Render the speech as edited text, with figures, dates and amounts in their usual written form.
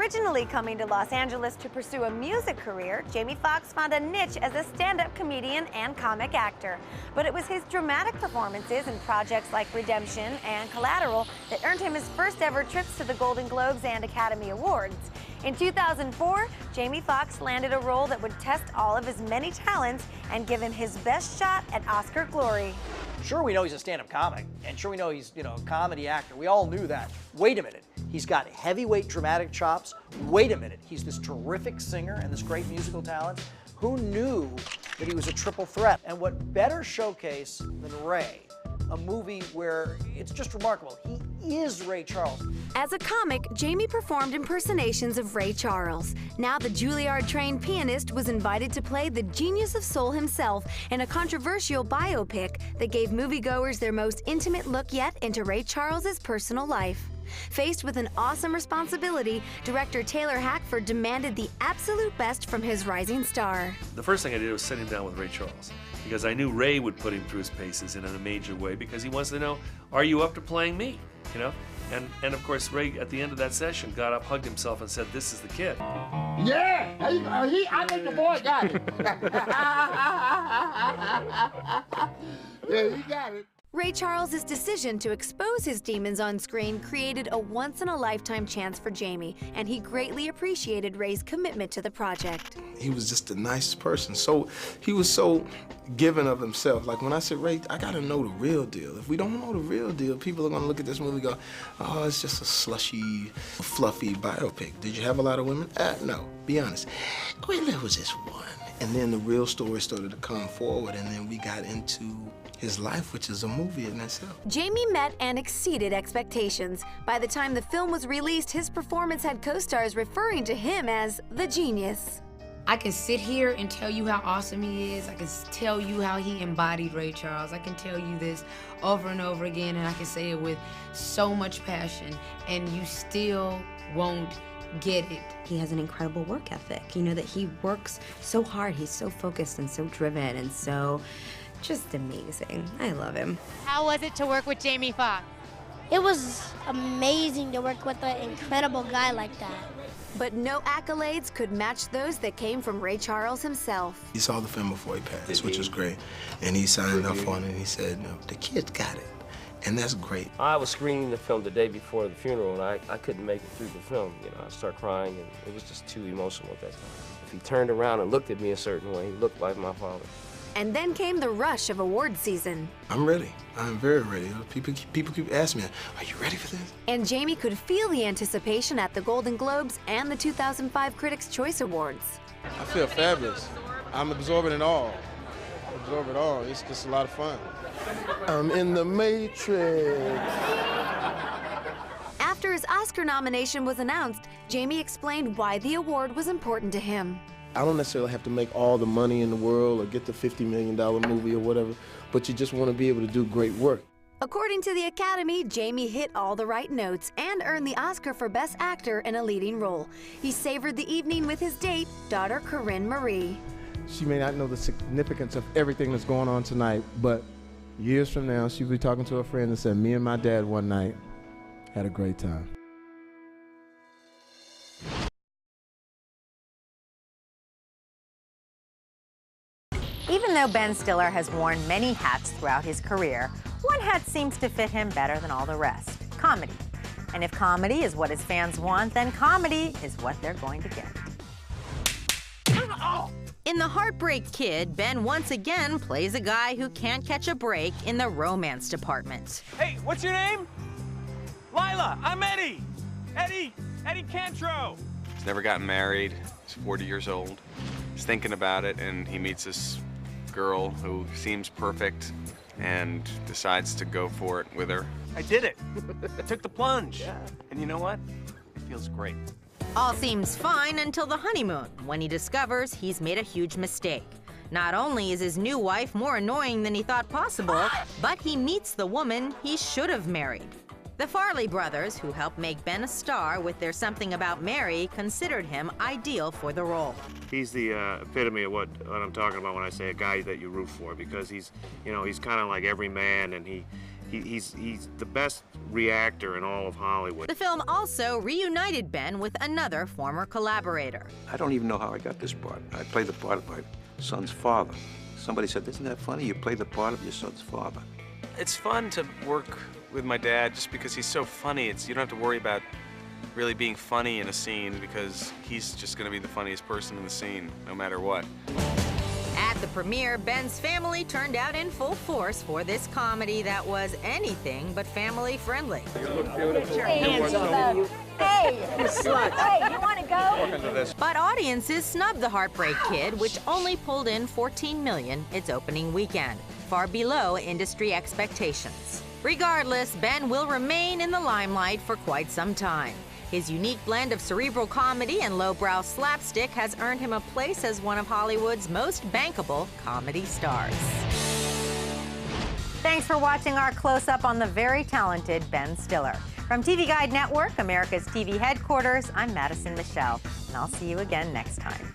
Originally coming to Los Angeles to pursue a music career, Jamie Foxx found a niche as a stand-up comedian and comic actor. But it was his dramatic performances in projects like Redemption and Collateral that earned him his first ever trips to the Golden Globes and Academy Awards. In 2004, Jamie Foxx landed a role that would test all of his many talents and give him his best shot at Oscar glory. Sure, we know he's a stand-up comic, and sure we know he's, a comedy actor. We all knew that. Wait a minute, he's got heavyweight dramatic chops. Wait a minute, he's this terrific singer and this great musical talent. Who knew that he was a triple threat? And what better showcase than Ray? A movie where it's just remarkable. He is Ray Charles. As a comic, Jamie performed impersonations of Ray Charles. Now the Juilliard-trained pianist was invited to play the genius of soul himself in a controversial biopic that gave moviegoers their most intimate look yet into Ray Charles's personal life. Faced with an awesome responsibility, director Taylor Hackford demanded the absolute best from his rising star. The first thing I did was sit him down with Ray Charles, because I knew Ray would put him through his paces in a major way, because he wants to know, are you up to playing me? And of course, Ray, at the end of that session, got up, hugged himself, and said, "This is the kid." Yeah, I think the boy got it. Yeah, he got it. Ray Charles's decision to expose his demons on screen created a once-in-a-lifetime chance for Jamie, and he greatly appreciated Ray's commitment to the project. He was just a nice person. He was so giving of himself. Like when I said, Ray, I gotta know the real deal. If we don't know the real deal, people are gonna look at this movie and go, oh, it's just a slushy, fluffy biopic. Did you have a lot of women? No, be honest. Well, there was just one. And then the real story started to come forward, and then we got into his life, which is a movie in itself. Jamie met and exceeded expectations. By the time the film was released, his performance had co-stars referring to him as the genius. I can sit here and tell you how awesome he is. I can tell you how he embodied Ray Charles. I can tell you this over and over again, and I can say it with so much passion, and you still won't get it. He has an incredible work ethic. That he works so hard. He's so focused and so driven and so just amazing. I love him. How was it to work with Jamie Foxx? It was amazing to work with an incredible guy like that. But no accolades could match those that came from Ray Charles himself. He saw the film before he passed, which was great. And he signed up on it, and he said, no, the kid's got it. And that's great. I was screening the film the day before the funeral, and I couldn't make it through the film. I started crying, and it was just too emotional at that time. If he turned around and looked at me a certain way, he looked like my father. And then came the rush of award season. I'm ready. I'm very ready. People keep asking me, are you ready for this? And Jamie could feel the anticipation at the Golden Globes and the 2005 Critics' Choice Awards. I feel fabulous. I'm absorbing it all. It's just a lot of fun. I'm in the Matrix. After his Oscar nomination was announced, Jamie explained why the award was important to him. I don't necessarily have to make all the money in the world or get the $50 million movie or whatever, but you just want to be able to do great work. According to the Academy, Jamie hit all the right notes and earned the Oscar for Best Actor in a leading role. He savored the evening with his date, daughter Corinne Marie. She may not know the significance of everything that's going on tonight, but years from now, she'll be talking to a friend and said, me and my dad one night had a great time. Even though Ben Stiller has worn many hats throughout his career, one hat seems to fit him better than all the rest: comedy. And if comedy is what his fans want, then comedy is what they're going to get. In The Heartbreak Kid, Ben once again plays a guy who can't catch a break in the romance department. Hey, what's your name? Lila, I'm Eddie. Eddie Cantro. He's never gotten married. He's 40 years old. He's thinking about it, and he meets this girl who seems perfect and decides to go for it with her. I did it. I took the plunge. Yeah. And you know what? It feels great. All seems fine until the honeymoon, when he discovers he's made a huge mistake. Not only is his new wife more annoying than he thought possible, but he meets the woman he should have married. The Farley brothers, who helped make Ben a star with their Something About Mary, considered him ideal for the role. He's the epitome of what I'm talking about when I say a guy that you root for, because he's kind of like every man, and He's the best reactor in all of Hollywood. The film also reunited Ben with another former collaborator. I don't even know how I got this part. I played the part of my son's father. Somebody said, "Isn't that funny? You play the part of your son's father." It's fun to work with my dad just because he's so funny. You don't have to worry about really being funny in a scene because he's just going to be the funniest person in the scene, no matter what. At the premiere, Ben's family turned out in full force for this comedy that was anything but family friendly. You look beautiful. Get your hands up. Hey, you slut. Hey, you want to go? But audiences snubbed The Heartbreak Kid, which only pulled in $14 million its opening weekend, far below industry expectations. Regardless, Ben will remain in the limelight for quite some time. His unique blend of cerebral comedy and lowbrow slapstick has earned him a place as one of Hollywood's most bankable comedy stars. Thanks for watching our close-up on the very talented Ben Stiller. From TV Guide Network, America's TV headquarters, I'm Madison Michelle, and I'll see you again next time.